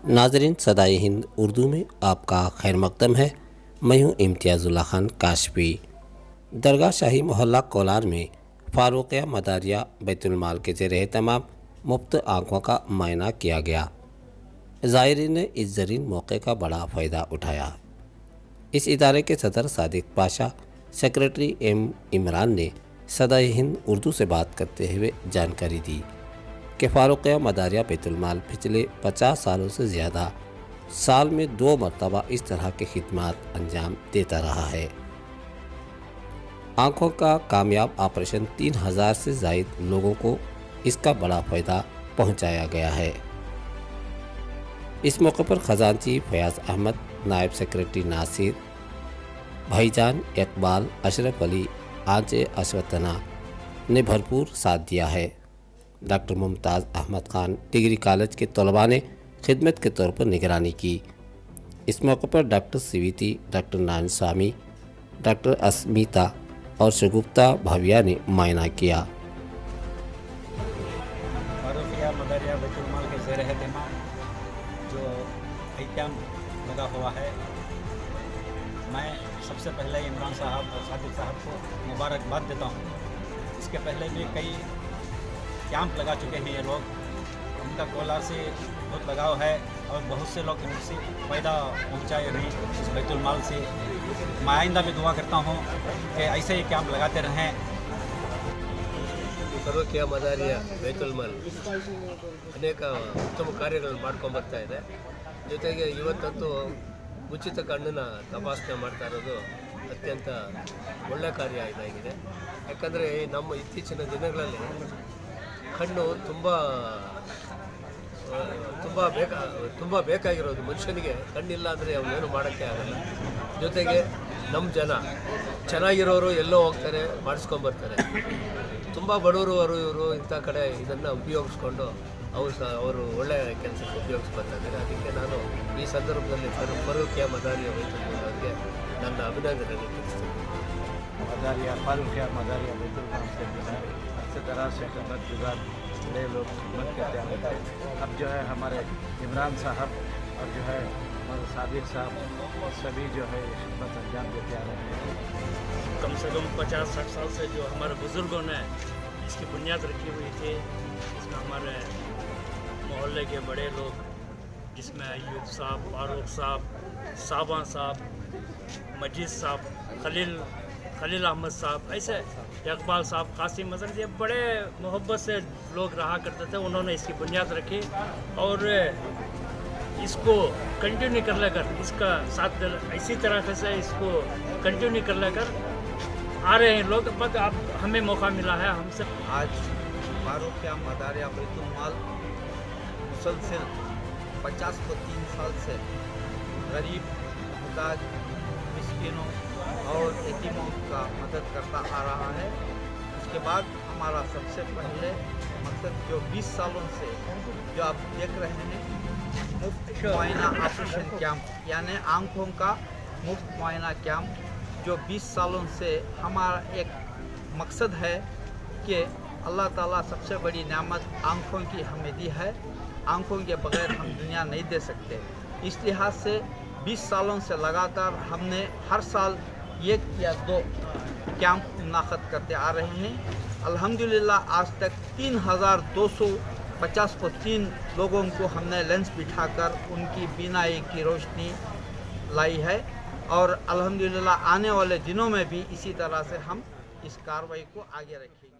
नाजरीन, सदाए हिंद उर्दू में आपका खैर मकदम है। मैं हूँ इम्तियाज़ुल्लाह खान काशफी। दरगाह शाही मोहल्ला कोलार में फारूकिया मदारिया बैतुलमाल के ज़ेर एहतमाम मुफ्त आँखों का मुआयना किया गया। ज़ायरीन ने इस ज़रीन मौके का बड़ा फ़ायदा उठाया। इस इदारे के सदर सादिक पाशा, सेक्रेटरी एम इमरान ने सदाए हिंद उर्दू से बात करते हुए जानकारी दी कि फारूकिया मदारिया बैतुलमाल पिछले 50 सालों से ज़्यादा साल में 2 मरतबा इस तरह के खिदमात अंजाम देता रहा है। आँखों का कामयाब ऑपरेशन 3000 से ज़ायद लोगों को इसका बड़ा फ़ायदा पहुंचाया गया है। इस मौके पर ख़जानची फयाज़ अहमद, नायब सेक्रेटरी नासिर, भाईजान इकबाल, अशरफ अली, आंचे अशवतना ने भरपूर साथ दिया है। Doctor Mumtaz Ahmad Khan degree college के तलबा ने खिदमत के तौर पर निगरानी की। इस मौके पर डॉक्टर सिवीती, डॉक्टर नारायण स्वामी, डॉक्टर अस्मिता और शगुफ्ता भाविया ने मुआयना किया। फारूकिया मदारिया बैतुलमाल के ज़ेर एहतमाम जो कैंप लगा हुआ है, मैं सबसे पहले इमरान साहब और सादिक साहब को मुबारकबाद देता हूँ। इसके पहले भी कई कैंप लगा चुके हैं ये लोग, उनका कोलार से बहुत लगाव है और बहुत से लोग इनसे फ़ायदा पहुँचाए हैं इस बैतुलमाल से। मैं आइंदा भी दुआ करता हूँ कि ऐसे ही कैंप लगाते रहें। ಫಾರೂಕಿಯಾ ಮದಾರಿಯಾ ಬೈತುಲ್ಮಾಲ್ ಅನೇಕ ಉತ್ತಮ ಕಾರ್ಯಗಳನ್ನು ಮಾಡ್ಕೊಂಡು ಬರ್ತಾ ಇದೆ. ಜೊತೆಗೆ ಇವತ್ತಂತೂ ಉಚಿತ ಕಣ್ಣಿನ ತಪಾಸಣೆ ಮಾಡ್ತಾ ಇರೋದು ಅತ್ಯಂತ ಒಳ್ಳೆಯ ಕಾರ್ಯ ಇದಾಗಿದೆ. ಯಾಕಂದರೆ ನಮ್ಮ ಇತ್ತೀಚಿನ ದಿನಗಳಲ್ಲಿ ಕಣ್ಣು ತುಂಬ ಬೇಕಾಗಿರೋದು. ಮನುಷ್ಯನಿಗೆ ಕಣ್ಣಿಲ್ಲ ಅಂದರೆ ಅವನೇನು ಮಾಡೋಕ್ಕೆ ಆಗಲ್ಲ. ಜೊತೆಗೆ ನಮ್ಮ ಜನ ಚೆನ್ನಾಗಿರೋರು ಎಲ್ಲೋ ಹೋಗ್ತಾರೆ, ಮಾಡಿಸ್ಕೊಂಬರ್ತಾರೆ. ತುಂಬ ಬಡವರು ಇವರು ಇಂಥ ಕಡೆ ಇದನ್ನು ಉಪಯೋಗಿಸ್ಕೊಂಡು ಅವರು ಒಳ್ಳೆಯ ಕೆಲಸಕ್ಕೆ ಉಪಯೋಗಿಸ್ಕೊತಾ ಇದ್ದಾರೆ. ಅದಕ್ಕೆ ನಾನು ಈ ಸಂದರ್ಭದಲ್ಲಿ ಫಾರೂಕಿಯಾ ಮದಾರಿಯಾ बैतुलमाल ಅವರಿಗೆ ನನ್ನ ಅಭಿನಂದನೆಗಳನ್ನು ತಿಳಿಸ್ತೀನಿ. फारूकिया मदारिया बैतुलमाल से जो है अच्छे तरह से खिदमत गुजार बड़े लोग खिदमत करते हैं। अब जो है हमारे इमरान साहब और जो है हमारे सादिक साहब सभी जो है खिदमत अंजाम देते आ रहे हैं। कम से कम 50-60 साल से जो हमारे बुज़ुर्गों ने इसकी बुनियाद रखी हुई थी। इसमें हमारे मोहल्ले के बड़े लोग, जिसमें अयूब साहब, फारूक साहब, साबा साहब, मजीद साहब, खलील अहमद साहब, ऐसे इकबाल साहब, कासिम मजर, ये बड़े मोहब्बत से लोग रहा करते थे। उन्होंने इसकी बुनियाद रखी और इसको कंटिन्यू कर लेकर, इसका साथ इसी तरह से इसको कंटिन्यू कर लेकर आ रहे हैं लोग। बस अब हमें मौका मिला है हमसे। आज फारूकिया मदारिया बैतुलमाल मुसलसल 53 साल से गरीब, मुहताज, मिस्किनों और यतीमों का मदद करता आ रहा है। उसके बाद हमारा सबसे पहले मकसद जो 20 सालों से जो आप देख रहे हैं मुफ्त मुआयना ऑपरेशन कैंप, यानी आँखों का मुफ्त मुआयना कैंप, जो 20 सालों से हमारा एक मकसद है कि अल्लाह ताला सबसे बड़ी नेमत आँखों की हमें दी है। आँखों के बगैर हम दुनिया नहीं दे सकते। इस लिहाज से 20 सालों से लगातार हमने हर साल 1 या 2 कैंप मुनाक़द करते आ रहे हैं। अल्हम्दुलिल्लाह आज तक 3253 लोगों को हमने लेंस बिठाकर उनकी बीनाई की रोशनी लाई है और अल्हम्दुलिल्लाह आने वाले दिनों में भी इसी तरह से हम इस कार्रवाई को आगे रखेंगे।